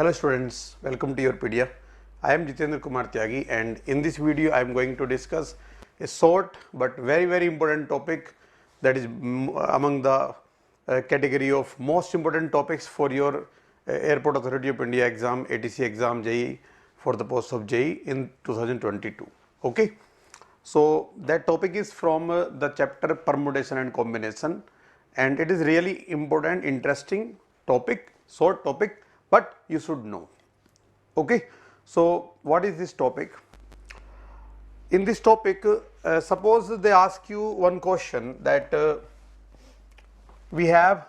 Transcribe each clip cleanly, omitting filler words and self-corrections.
Hello students, welcome to your PDF. I am Jitendra Kumar Tyagi, and in this video I am going to discuss a short but very important topic that is among the category of most important topics for your Airport Authority of India exam, ATC exam, JEE for the post of JEE in 2022. Okay. So that topic is from the chapter permutation and combination, and it is really important, interesting topic, short topic, but you should know. Okay. So what is this topic? In this topic, suppose they ask you one question that we have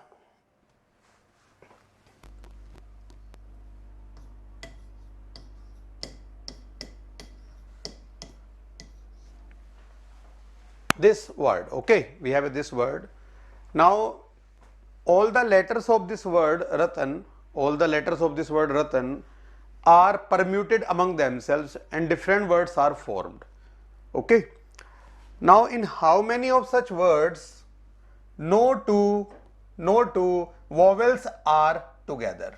this word. Okay, we have this word. Now all the letters of this word Ratan, are permuted among themselves and different words are formed. Okay. Now in how many of such words no two vowels are together?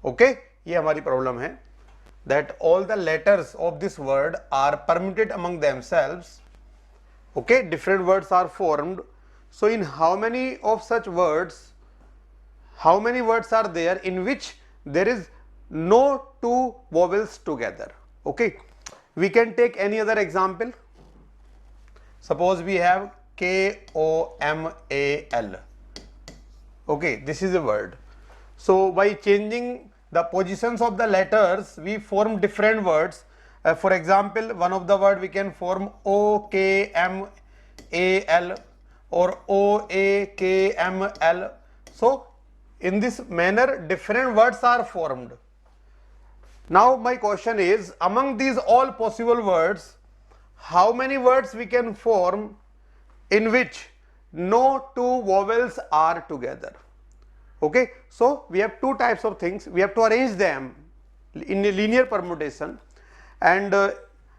Okay, ये हमारी problem है that all the letters of this word are permuted among themselves. Okay, different words are formed. So in how many of such words, how many words are there in which there is no two vowels together? Okay, we can take any other example. Suppose we have KOMAL. Okay, this is a word. So by changing the positions of the letters, we form different words. For example, one of the word we can form OKMAL or OAKML. So in this manner different words are formed. Now my question is, among these all possible words, how many words we can form in which no two vowels are together? Okay, so we have two types of things. We have to arrange them in a linear permutation, and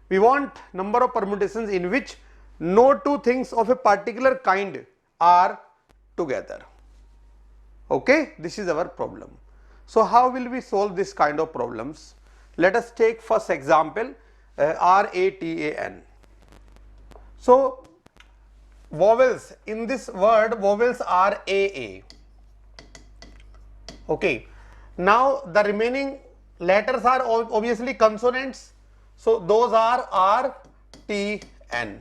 we want number of permutations in which no two things of a particular kind are together. Okay, this is our problem. So how will we solve this kind of problems? Let us take first example, RATAN. So vowels, in this word vowels are AA. Okay, now the remaining letters are obviously consonants, so those are R, T, N.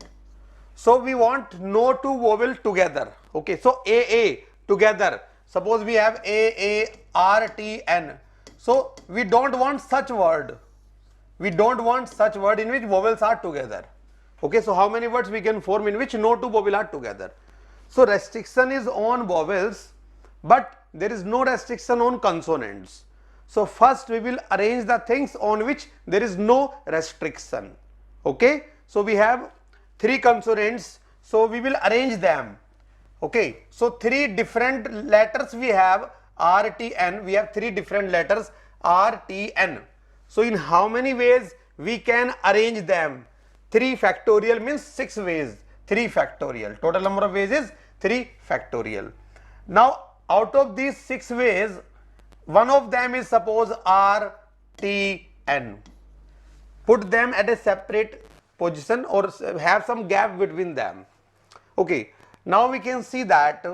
So we want no two vowel together. Okay, so AA together. Suppose we have AARTN. So we don't want such word. We don't want such word in which vowels are together. Okay, so how many words we can form in which no two vowels are together? So restriction is on vowels, but there is no restriction on consonants. So first we will arrange the things on which there is no restriction. Okay, so we have three consonants, so we will arrange them. Okay, so three different letters we have RTN. We have three different letters RTN. So in how many ways we can arrange them? 3 factorial means 6 ways. 3 factorial. Total number of ways is 3 factorial. Now out of these 6 ways, one of them is suppose RTN. Put them at a separate position or have some gap between them. Okay, now we can see that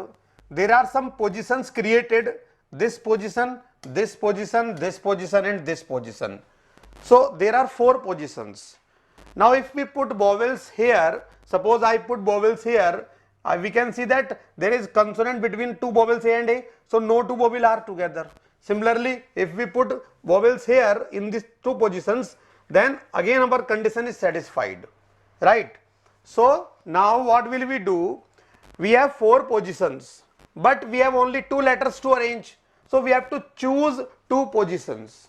there are some positions created, this position, this position, this position and this position. So there are 4 positions. Now if we put vowels here, suppose I put vowels here, we can see that there is consonant between two vowels A and A, so no two vowels are together. Similarly, if we put vowels here in these two positions, then again our condition is satisfied, right? So now what will we do? We have 4 positions, but we have only 2 letters to arrange, so we have to choose 2 positions.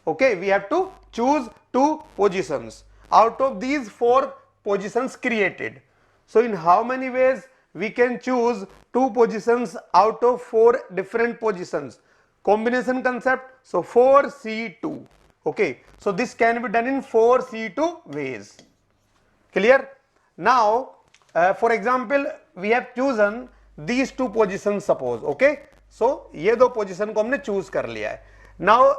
Okay, we have to choose 2 positions out of these 4 positions created. So in how many ways we can choose 2 positions out of 4 different positions? Combination concept, so 4C2. Okay, so this can be done in 4C2 ways. Clear? Now for example we have chosen these 2 positions suppose. Okay, so ये 2 position को हमने choose कर लिया है. Now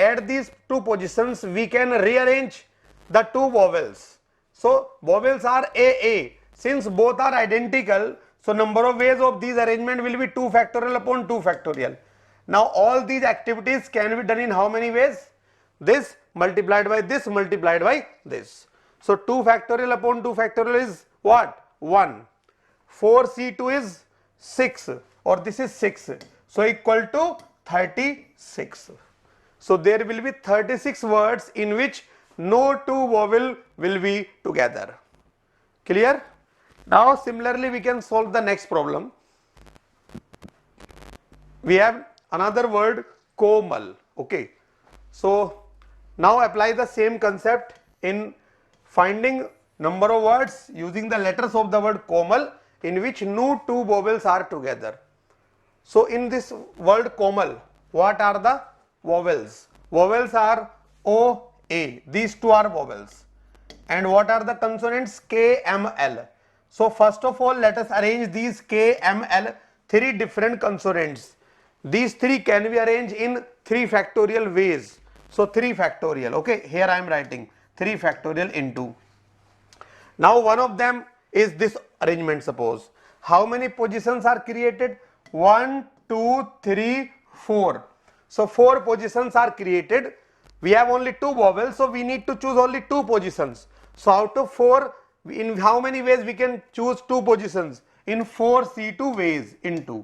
at these two positions we can rearrange the two vowels. So vowels are AA. Since both are identical, so number of ways of these arrangement will be 2 factorial upon 2 factorial. Now all these activities can be done in how many ways? This multiplied by this multiplied by this. So 2 factorial upon 2 factorial is what? 1. 4C2 is 6, or this is 6. So equal to 36. So there will be 36 words in which no two vowel will be together. Clear? Now similarly we can solve the next problem. We have another word komal. Okay. So now apply the same concept in finding number of words using the letters of the word komal in which no two vowels are together. So in this word komal, what are the vowels? Vowels are O, A. These two are vowels. And what are the consonants? K, M, L. So first of all, let us arrange these K, M, L, three different consonants. These three can be arranged in 3 factorial ways. So 3 factorial. Okay, here I am writing 3 factorial into. Now one of them is this arrangement. Suppose how many positions are created? 1, 2, 3, 4. So 4 positions are created. We have only 2 vowels, so we need to choose only 2 positions. So out of 4, in how many ways we can choose 2 positions? In 4 C2 ways into.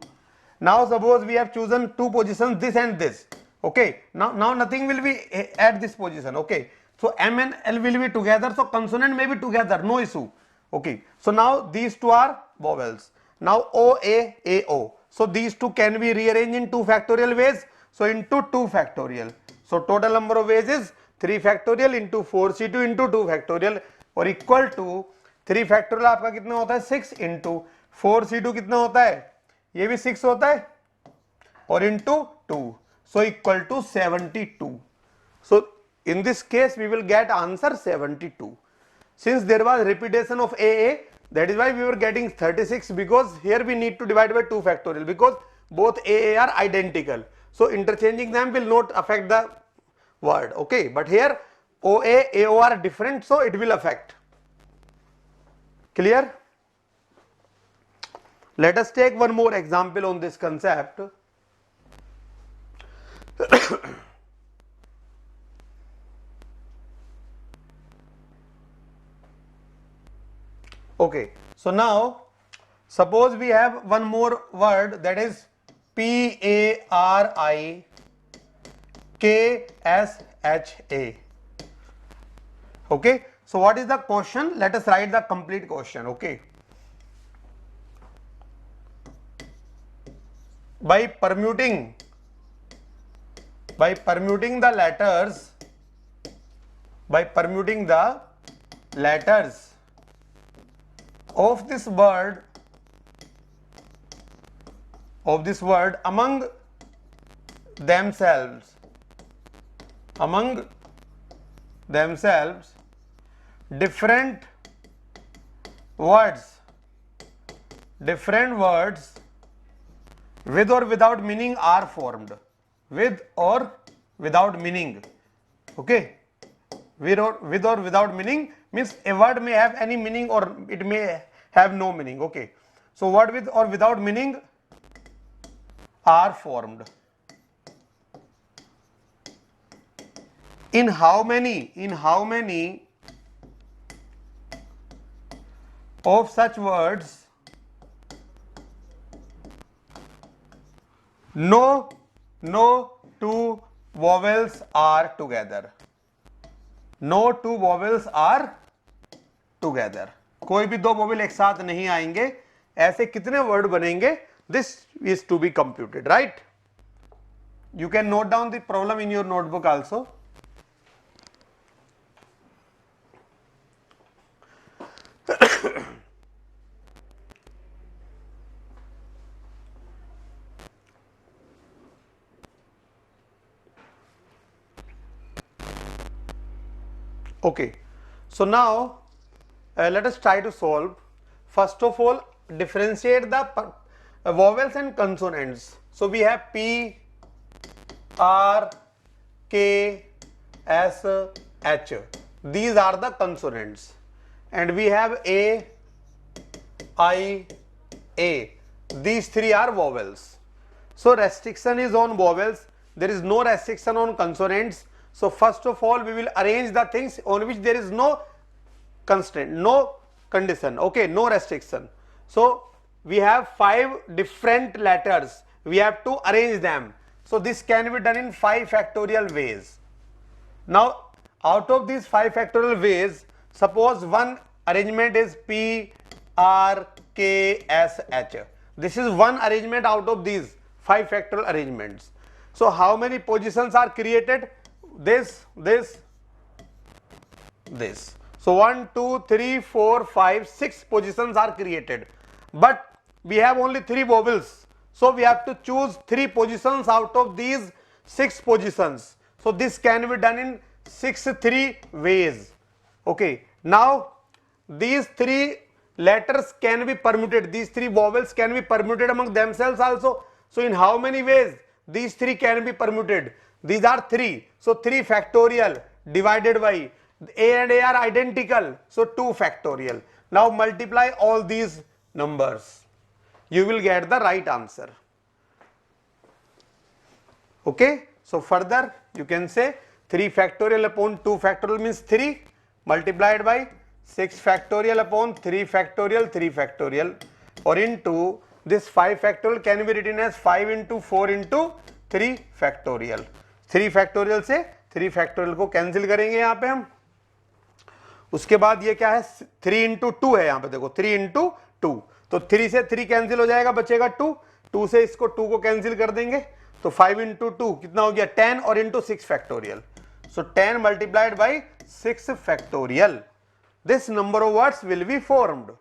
Now suppose we have chosen 2 positions, this and this. Okay, now nothing will be at this position. Okay, so M and L will be together, so consonant may be together, no issue. Okay, so now these two are vowels. Now O, A, A, O. So these two can be rearranged in 2 factorial ways. So into 2 factorial. So total number of ways is 3 factorial into 4C2 into 2 factorial, और equal to 3 factorial आपका कितना होता है? 6 into 4C2 कितना होता है? ये भी 6 होता है, और into 2. So equal to 72. So in this case we will get answer 72. Since there was repetition of AA, that is why we were getting 36, because here we need to divide by 2 factorial because both AA are identical. So interchanging them will not affect the word. Okay, but here OA, AO are different, so it will affect. Clear? Let us take one more example on this concept. Okay, so now suppose we have one more word, that is PARIKSHA. Okay, so what is the question? Let us write the complete question. Okay, by permuting the letters of this word among themselves, different words with or without meaning are formed. With or without meaning. Okay, with or without meaning means a word may have any meaning or it may have no meaning. Okay, so word with or without meaning are formed. In how many of such words no two vowels are together? No two vowels are together. कोई भी दो vowel एक साथ नहीं आएंगे. ऐसे कितने word बनेंगे? This is to be computed, right? You can note down the problem in your notebook also. Okay, so now let us try to solve. First of all, differentiate the vowels and consonants. So we have P, R, K, S, H. These are the consonants. And we have A, I, A. These three are vowels. So restriction is on vowels. There is no restriction on consonants. So first of all, we will arrange the things on which there is no constraint, no condition, okay, no restriction. So we have 5 different letters. We have to arrange them. So this can be done in 5 factorial ways. Now out of these 5 factorial ways, suppose one arrangement is P, R, K, S, H. This is one arrangement out of these 5 factorial arrangements. So how many positions are created? This. So 1, 2, 3, 4, 5, 6 positions are created. But we have only 3 vowels. So we have to choose 3 positions out of these 6 positions. So this can be done in 3 ways. Okay. Now these 3 letters can be permuted. These 3 vowels can be permuted among themselves also. So in how many ways these 3 can be permuted? These are 3. So 3 factorial divided by A and A are identical. So 2 factorial. Now multiply all these numbers. You will get the right answer. Okay. So further you can say 3 factorial upon 2 factorial means 3 multiplied by 6 factorial upon 3 factorial 3 factorial, or into this 5 factorial can be written as 5 into 4 into 3 factorial. 3 factorial से 3 factorial को cancel करेंगे यहाँ पे हम. उसके बाद ये क्या है, 3 into 2 है यहाँ पे, देखो 3 into 2, तो 3 से 3 कैंसिल हो जाएगा, बचेगा 2, 2 से इसको 2 को कैंसिल कर देंगे, तो 5 into 2 कितना हो गया 10 और into 6 factorial. So 10 multiplied by 6 factorial. This number of words will be formed.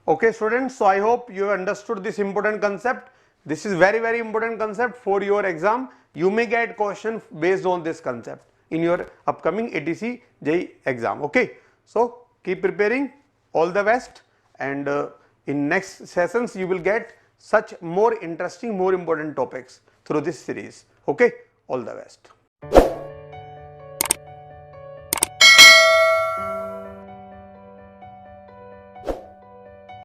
Okay students, so I hope you have understood this important concept. This is very important concept for your exam. You may get question based on this concept in your upcoming ATC JEE exam. Okay, so keep preparing, all the best, and in next sessions you will get such more interesting, more important topics through this series. Okay, all the best.